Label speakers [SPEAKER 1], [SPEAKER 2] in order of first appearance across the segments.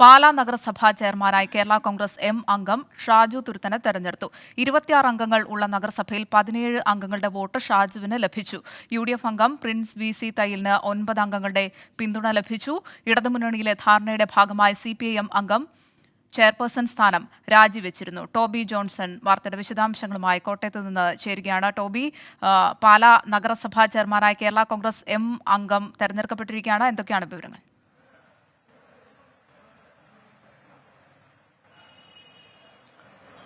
[SPEAKER 1] പാലാ നഗരസഭാ ചെയർമാനായി കേരള കോൺഗ്രസ് എം അംഗം ഷാജു തുരുത്തനെ തെരഞ്ഞെടുത്തു. 26 അംഗങ്ങൾ ഉള്ള നഗരസഭയിൽ 17 അംഗങ്ങളുടെ വോട്ട് ഷാജുവിന് ലഭിച്ചു. UDF അംഗം പ്രിൻസ് VC തയ്യലിന് 9 അംഗങ്ങളുടെ പിന്തുണ ലഭിച്ചു. ഇടതുമുന്നണിയിലെ ധാരണയുടെ ഭാഗമായി CPIM അംഗം ചെയർപേഴ്സൺ സ്ഥാനം രാജിവെച്ചിരുന്നു. ടോബി ജോൺസൺ വാർത്തയുടെ വിശദാംശങ്ങളുമായി കോട്ടയത്ത് നിന്ന് ചേരുകയാണ്. ടോബി, പാലാ നഗരസഭാ ചെയർമാനായി കേരള കോൺഗ്രസ് എം അംഗം തെരഞ്ഞെടുക്കപ്പെട്ടിരിക്കുകയാണ്. എന്തൊക്കെയാണ് വിവരങ്ങൾ?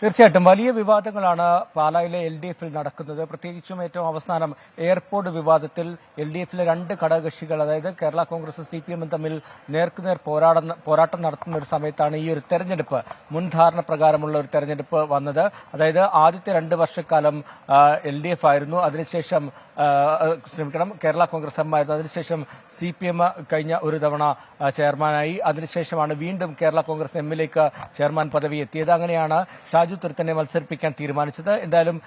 [SPEAKER 2] തീർച്ചയായിട്ടും വലിയ വിവാദങ്ങളാണ് പാലായിലെ LDF-ൽ നടക്കുന്നത്. പ്രത്യേകിച്ചും ഏറ്റവും അവസാനം എയർപോർട്ട് വിവാദത്തിൽ LDF-ലെ രണ്ട് ഘടകകക്ഷികൾ, അതായത് കേരള കോൺഗ്രസ് CPM തമ്മിൽ നേർക്കുനേർ പോരാട്ടം നടത്തുന്ന ഒരു സമയത്താണ് ഈ ഒരു തെരഞ്ഞെടുപ്പ്, മുൻധാരണ പ്രകാരമുള്ള ഒരു തെരഞ്ഞെടുപ്പ് വന്നത്. അതായത് ആദ്യത്തെ 2 വർഷക്കാലം LDF ആയിരുന്നു, അതിനുശേഷം കേരള കോൺഗ്രസ് എം ആയിരുന്നു, അതിനുശേഷം CPM കഴിഞ്ഞ ഒരു തവണ ചെയർമാനായി, അതിനുശേഷമാണ് വീണ്ടും കേരള കോൺഗ്രസ് എമ്മിലേക്ക് ചെയർമാൻ പദവി എത്തിയത്. അങ്ങനെയാണ് ഷാജു തുരുത്തനെ മത്സരിപ്പിക്കാൻ തീരുമാനിച്ചത്. എന്തായാലും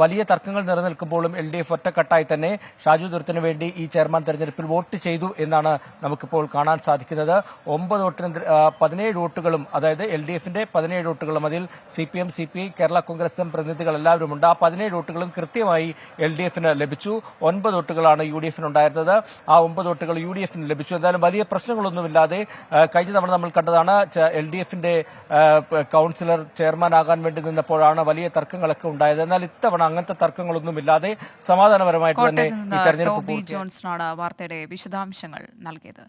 [SPEAKER 2] വലിയ തർക്കങ്ങൾ നിലനിൽക്കുമ്പോഴും LDF ഒറ്റക്കെട്ടായി തന്നെ ഷാജു തുരുത്തിന് വേണ്ടി ഈ ചെയർമാൻ തെരഞ്ഞെടുപ്പിൽ വോട്ട് ചെയ്തു എന്നാണ് നമുക്കിപ്പോൾ കാണാൻ സാധിക്കുന്നത്. 17 വോട്ടുകളും, അതായത് LDF-ന്റെ 17 വോട്ടുകളും, അതിൽ CPM, CPI, Kerala Congress M പ്രതിനിധികൾ എല്ലാവരും ഉണ്ട്. ആ 17 വോട്ടുകളും കൃത്യമായി LDF-ന് ലഭിച്ചു. 9 വോട്ടുകളാണ് UDF-ന് ഉണ്ടായിരുന്നത്. ആ 9 വോട്ടുകൾ UDF-ന് ലഭിച്ചു. എന്തായാലും വലിയ പ്രശ്നങ്ങളൊന്നുമില്ലാതെ കഴിഞ്ഞ തവണ നമ്മൾ കണ്ടതാണ് LDF-ന്റെ കൌൺസിലർ ചെയർമാനാകാൻ വേണ്ടി നിന്നപ്പോഴാണ് വലിയ തർക്കങ്ങളൊക്കെ ഉണ്ടായത്. എന്നാൽ ഇത്തവണ അങ്ങനത്തെ തർക്കങ്ങളൊന്നുമില്ലാതെ സമാധാനപരമായിട്ട് തന്നെ ഈ തെരഞ്ഞെടുപ്പ്
[SPEAKER 1] ടോബി ജോൺസണാണ് വാർത്തയുടെ വിശദാംശങ്ങൾ നൽകിയത്.